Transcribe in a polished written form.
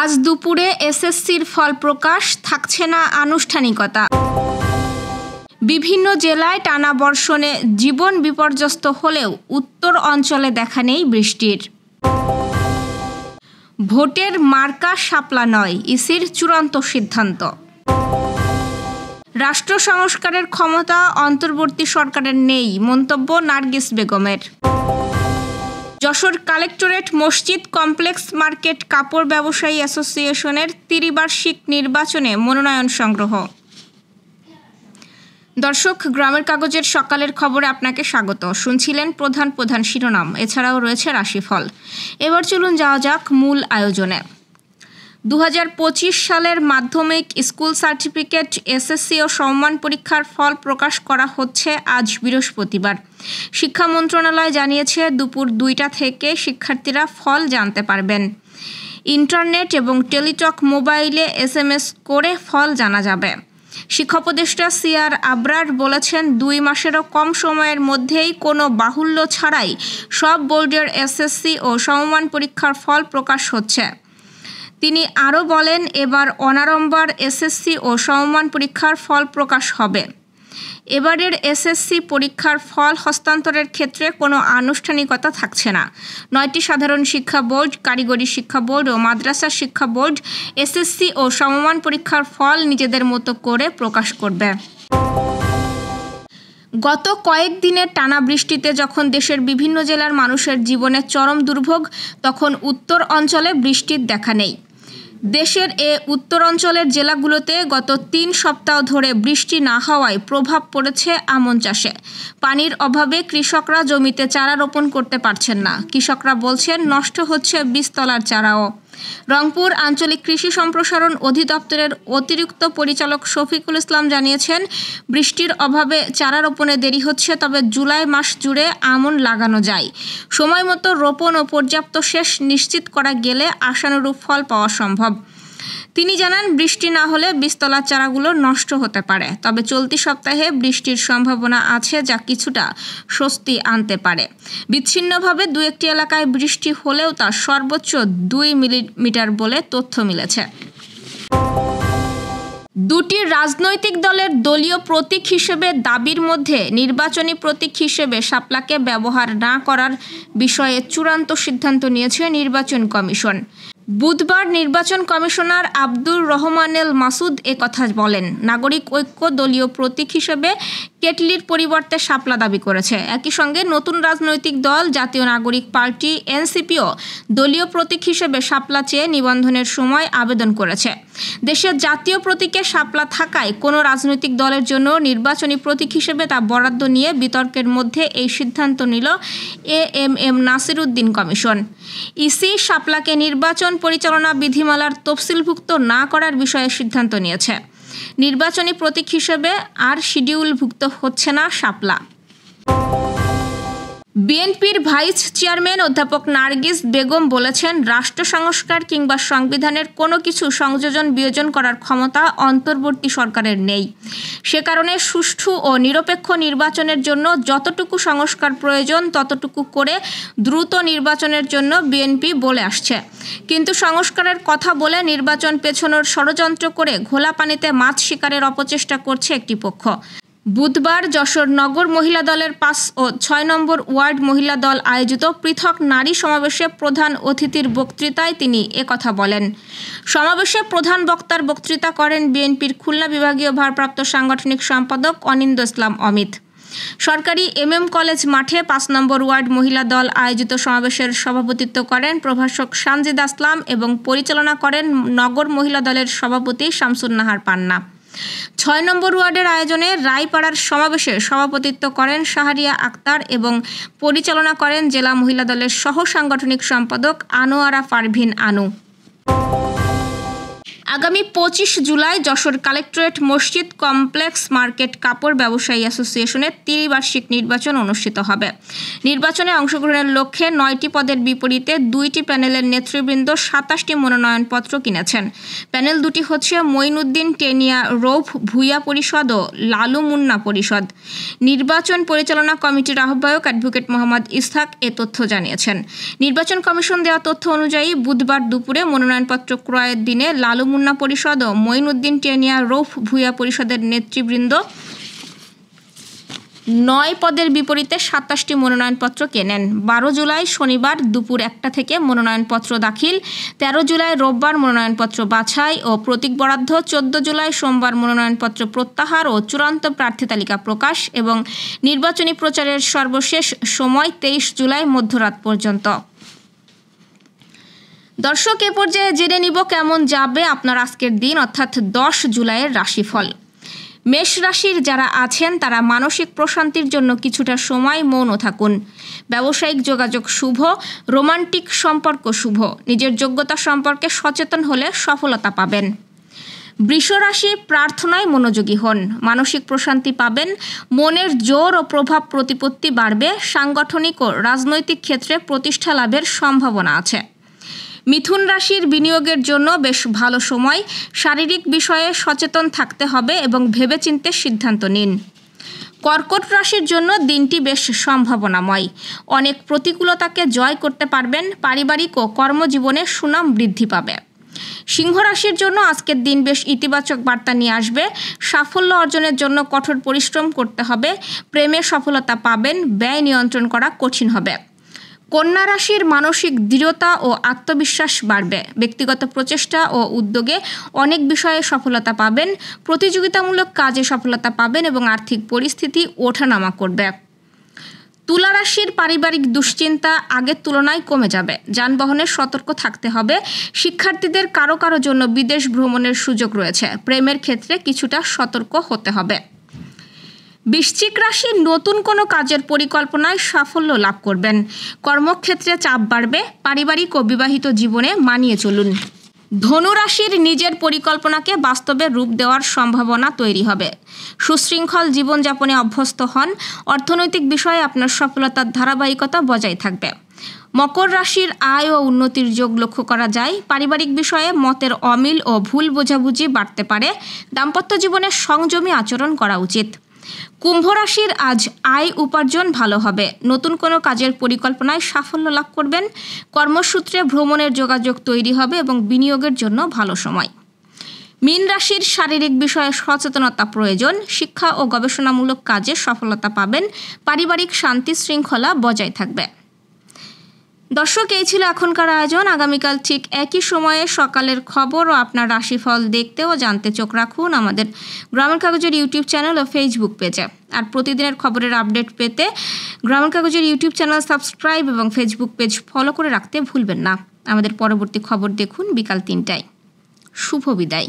আজ দুপুরে এসএসসির ফল প্রকাশ, থাকছে না আনুষ্ঠানিকতা। বিভিন্ন জেলায় টানা বর্ষণে জীবন বিপর্যস্ত হলেও উত্তর অঞ্চলে দেখা নেই বৃষ্টির। ভোটের মার্কা শাপলা নয়, ইসির চূড়ান্ত সিদ্ধান্ত। রাষ্ট্র সংস্কারের ক্ষমতা অন্তর্বর্তী সরকারের নেই, মন্তব্য নার্গিস বেগমের। যশোর কালেক্টরেট মসজিদ কমপ্লেক্স মার্কেট কাপড় ব্যবসায়ী অ্যাসোসিয়েশনের ত্রিবার্ষিক নির্বাচনে মনোনয়ন সংগ্রহ। দর্শক, গ্রামের কাগজের সকালের খবরে আপনাকে স্বাগত। শুনছিলেন প্রধান প্রধান শিরোনাম, এছাড়াও রয়েছে রাশিফল। এবার চলুন যাওয়া যাক মূল আয়োজনে। 2025 সালের মাধ্যমিক স্কুল সার্টিফিকেট, এসএসসি ও সমমান পরীক্ষার ফল প্রকাশ করা হচ্ছে আজ বৃহস্পতিবার। শিক্ষা মন্ত্রণালয় জানিয়েছে দুপুর 2টা থেকে শিক্ষার্থীরা ফল জানতে পারবেন। ইন্টারনেট এবং টেলিটক মোবাইলে SMS করে ফল জানা যাবে। শিক্ষা উপদেষ্টা সিআর আবরার বলেছেন, 2 মাসেরও কম সময়ের মধ্যেই কোনো বাহুল্য ছাড়াই সব বোর্ডের এসএসসি ও সমমান পরীক্ষার ফল প্রকাশ হচ্ছে। তিনি আরও বলেন, এবার অনারম্বর এসএসসি ও সমমান পরীক্ষার ফল প্রকাশ হবে। এবারের এসএসসি পরীক্ষার ফল হস্তান্তরের ক্ষেত্রে কোনো আনুষ্ঠানিকতা থাকছে না। 9টি সাধারণ শিক্ষা বোর্ড, কারিগরি শিক্ষা বোর্ড ও মাদ্রাসা শিক্ষা বোর্ড এসএসসি ও সমমান পরীক্ষার ফল নিজেদের মতো করে প্রকাশ করবে। গত কয়েকদিনের টানা বৃষ্টিতে যখন দেশের বিভিন্ন জেলার মানুষের জীবনে চরম দুর্ভোগ, তখন উত্তর অঞ্চলে বৃষ্টির দেখা নেই। দেশের উত্তর অঞ্চলের জেলাগুলোতে গত 3 সপ্তাহ ধরে বৃষ্টি না হওয়ায় প্রভাব পড়েছে আমন চাষে। পানির অভাবে কৃষকরা জমিতে চারা রোপণ করতে পারছেন না। কৃষকরা বলছেন, নষ্ট হচ্ছে বীজতলার চারাও। রংপুর আঞ্চলিক কৃষি সম্প্রসারণ অধিদপ্তরের অতিরিক্ত পরিচালক শফিকুল ইসলাম জানিয়েছেন, বৃষ্টির অভাবে চারা রোপণে দেরি হচ্ছে, তবে জুলাই মাস জুড়ে আমন লাগানো যায়। সময় মতো রোপণ ও পর্যাপ্ত সেচ নিশ্চিত করা গেলে আশানুরূপ ফল পাওয়া সম্ভব। তিনি জানান, বৃষ্টি না হলে বীজতলার চারাগুলো নষ্ট হতে পারে, তবে চলতি সপ্তাহে বৃষ্টির সম্ভাবনা আছে, যা কিছুটা স্বস্তি আনতে পারে। বিচ্ছিন্নভাবে 2-1টি এলাকায় বৃষ্টি হলেও তা সর্বোচ্চ 2 মিলিমিটার বলে তথ্য মিলেছে। 2টি রাজনৈতিক দলের দলীয় প্রতীক হিসেবে দাবির মধ্যে নির্বাচনী প্রতীক হিসেবে শাপলাকে ব্যবহার না করার বিষয়ে চূড়ান্ত সিদ্ধান্ত নিয়েছে নির্বাচন কমিশন। বুধবার নির্বাচন কমিশনার আব্দুর রহমানেল মাসুদ কথা বলেন। নাগরিক ঐক্য দলীয় প্রতীক হিসেবে কেটলির পরিবর্তে শাপলা দাবি করেছে। একই সঙ্গে নতুন রাজনৈতিক দল জাতীয় নাগরিক পার্টি এনসিপিও দলীয় প্রতীক হিসেবে শাপলা চেয়ে নিবন্ধনের সময় আবেদন করেছে। দেশের জাতীয় প্রতীকে শাপলা থাকায় কোনো রাজনৈতিক দলের জন্য নির্বাচনী প্রতীক হিসেবে তা বরাদ্দ নিয়ে বিতর্কের মধ্যে এই সিদ্ধান্ত নিল AMM Nasir Uddin commission. EC শাপলাকে নির্বাচন পরিচালনা বিধিমালার তফসিলভুক্ত না করার বিষয়ে সিদ্ধান্ত নিয়েছে। নির্বাচনী প্রতীক হিসেবে আর শিডিউলভুক্ত হচ্ছে না শাপলা। বিএনপির ভাইস চেয়ারম্যান অধ্যাপক নার্গিস বেগম বলেছেন, রাষ্ট্র সংস্কার কিংবা সংবিধানের কোনো কিছু সংযোজন বিয়োজন করার ক্ষমতা অন্তর্বর্তী সরকারের নেই। সে কারণে সুষ্ঠু ও নিরপেক্ষ নির্বাচনের জন্য যতটুকু সংস্কার প্রয়োজন ততটুকু করে দ্রুত নির্বাচনের জন্য বিএনপি বলে আসছে। কিন্তু সংস্কারের কথা বলে নির্বাচন পেছানোর ষড়যন্ত্র করে ঘোলা পানিতে মাছ শিকারের অপচেষ্টা করছে একটি পক্ষ। বুধবার যশোর নগর মহিলা দলের 5 ও 6 নম্বর ওয়ার্ড মহিলা দল আয়োজিত পৃথক নারী সমাবেশে প্রধান অতিথির বক্তৃতায় তিনি একথা বলেন। সমাবেশে প্রধান বক্তার বক্তৃতা করেন বিএনপির খুলনা বিভাগীয় ভারপ্রাপ্ত সাংগঠনিক সম্পাদক অনিন্দ্য ইসলাম অমিত। সরকারি MM কলেজ মাঠে 5 নম্বর ওয়ার্ড মহিলা দল আয়োজিত সমাবেশের সভাপতিত্ব করেন প্রভাষক সানজিদা ইসলাম এবং পরিচালনা করেন নগর মহিলা দলের সভাপতি শামসুন নাহার পান্না। 6 নম্বর ওয়ার্ডের আয়োজনে রায়পাড়ার সমাবেশে সভাপতিত্ব করেন শাহরিয়া আক্তার এবং পরিচালনা করেন জেলা মহিলা দলের সহ সাংগঠনিক সম্পাদক আনোয়ারা পারভিন আনু। আগামী 25 জুলাই যশোর কালেক্টরেট মসজিদ কমপ্লেক্স মার্কেট কাপড় ব্যবসায়ী অ্যাসোসিয়েশনের ত্রিবার্ষিক নির্বাচন অনুষ্ঠিত হবে। নির্বাচনে অংশগ্রহণের লক্ষ্যে 9টি পদের বিপরীতে 2টি প্যানেলের নেতৃবৃন্দ 27টি মনোনয়নপত্র কিনেছেন। প্যানেল দুটি হচ্ছে মঈনুদ্দিন টেনিয়া রৌফ ভূঁইয়া পরিষদ ও লালু মুন্না পরিষদ। নির্বাচন পরিচালনা কমিটির আহ্বায়ক অ্যাডভোকেট মোহাম্মদ ইসহাক এ তথ্য জানিয়েছেন। নির্বাচন কমিশন দেওয়া তথ্য অনুযায়ী বুধবার দুপুরে মনোনয়নপত্র ক্রয়ের দিনে লালু মুন্না পরিষদ ও মঈনুদ্দিন টেনিয়া রৌফ ভূঁইয়া পরিষদের নেতৃবৃন্দ 9 পদের বিপরীতে 27টি মনোনয়নপত্র কেনেন। 12 জুলাই শনিবার দুপুর 1টা থেকে মনোনয়নপত্র দাখিল, 13 জুলাই রোববার মনোনয়নপত্র বাছাই ও প্রতীক বরাদ্দ, 14 জুলাই সোমবার মনোনয়নপত্র প্রত্যাহার ও চূড়ান্ত প্রার্থী তালিকা প্রকাশ এবং নির্বাচনী প্রচারের সর্বশেষ সময় 23 জুলাই মধ্যরাত পর্যন্ত। দর্শক, এ পর্যায়ে জেনে নিব কেমন যাবে আপনার আজকের দিন অর্থাৎ 10 জুলাইয়ের রাশিফল। মেষ রাশির যারা আছেন তারা মানসিক প্রশান্তির জন্য কিছুটা সময় মৌন থাকুন। ব্যবসায়িক যোগাযোগ শুভ, রোমান্টিক সম্পর্ক শুভ। নিজের যোগ্যতা সম্পর্কে সচেতন হলে সফলতা পাবেন। বৃষ রাশি প্রার্থনায় মনোযোগী হন, মানসিক প্রশান্তি পাবেন। মনের জোর ও প্রভাব প্রতিপত্তি বাড়বে। সাংগঠনিক ও রাজনৈতিক ক্ষেত্রে প্রতিষ্ঠা লাভের সম্ভাবনা আছে। মিথুন রাশির বিনিয়োগের জন্য বেশ ভালো সময়। শারীরিক বিষয়ে সচেতন থাকতে হবে এবং ভেবেচিন্তে সিদ্ধান্ত নিন। কর্কট রাশির জন্য দিনটি বেশ সম্ভাবনাময়। অনেক প্রতিকূলতাকে জয় করতে পারবেন। পারিবারিক ও কর্মজীবনে সুনাম বৃদ্ধি পাবে। সিংহ রাশির জন্য আজকের দিন বেশ ইতিবাচক বার্তা নিয়ে আসবে। সাফল্য অর্জনের জন্য কঠোর পরিশ্রম করতে হবে। প্রেমে সফলতা পাবেন। ব্যয় নিয়ন্ত্রণ করা কঠিন হবে। কন্যা রাশির মানসিক দৃঢ়তা ও আত্মবিশ্বাস বাড়বে। ব্যক্তিগত প্রচেষ্টা ও উদ্যোগে অনেক বিষয়ে সফলতা পাবেন। প্রতিযোগিতামূলক কাজে সফলতা পাবেন এবং আর্থিক পরিস্থিতি ওঠানামা করবে। তুলা রাশির পারিবারিক দুশ্চিন্তা আগের তুলনায় কমে যাবে। যানবাহনে সতর্ক থাকতে হবে। শিক্ষার্থীদের কারো কারো জন্য বিদেশ ভ্রমণের সুযোগ রয়েছে। প্রেমের ক্ষেত্রে কিছুটা সতর্ক হতে হবে। বৃশ্চিক রাশি নতুন কোনো কাজের পরিকল্পনায় সাফল্য লাভ করবেন। কর্মক্ষেত্রে চাপ বাড়বে। পারিবারিক ও বিবাহিত জীবনে মানিয়ে চলুন। ধনু রাশির নিজের পরিকল্পনাকে বাস্তবে রূপ দেওয়ার সম্ভাবনা তৈরি হবে। সুশৃঙ্খল জীবনযাপনে অভ্যস্ত হন। অর্থনৈতিক বিষয়ে আপনার সফলতার ধারাবাহিকতা বজায় থাকবে। মকর রাশির আয় ও উন্নতির যোগ লক্ষ্য করা যায়। পারিবারিক বিষয়ে মতের অমিল ও ভুল বোঝাবুঝি বাড়তে পারে। দাম্পত্য জীবনে সংযমী আচরণ করা উচিত। কুম্ভ রাশির আজ আয় উপার্জন ভালো হবে। নতুন কোনো কাজের পরিকল্পনায় সাফল্য লাভ করবেন। কর্মসূত্রে ভ্রমণের যোগাযোগ তৈরি হবে এবং বিনিয়োগের জন্য ভালো সময়। মীন রাশির শারীরিক বিষয়ে সচেতনতা প্রয়োজন। শিক্ষা ও গবেষণামূলক কাজে সফলতা পাবেন। পারিবারিক শান্তি শৃঙ্খলা বজায় থাকবে। দর্শক, এই ছিল এখনকার আয়োজন। আগামীকাল ঠিক একই সময়ে সকালের খবর ও আপনার রাশিফল দেখতে ও জানতে চোখ রাখুন আমাদের গ্রামের কাগজের ইউটিউব চ্যানেল ও ফেসবুক পেজে। আর প্রতিদিনের খবরের আপডেট পেতে গ্রামের কাগজের ইউটিউব চ্যানেল সাবস্ক্রাইব এবং ফেসবুক পেজ ফলো করে রাখতে ভুলবেন না। আমাদের পরবর্তী খবর দেখুন বিকাল 3টায়। শুভ বিদায়।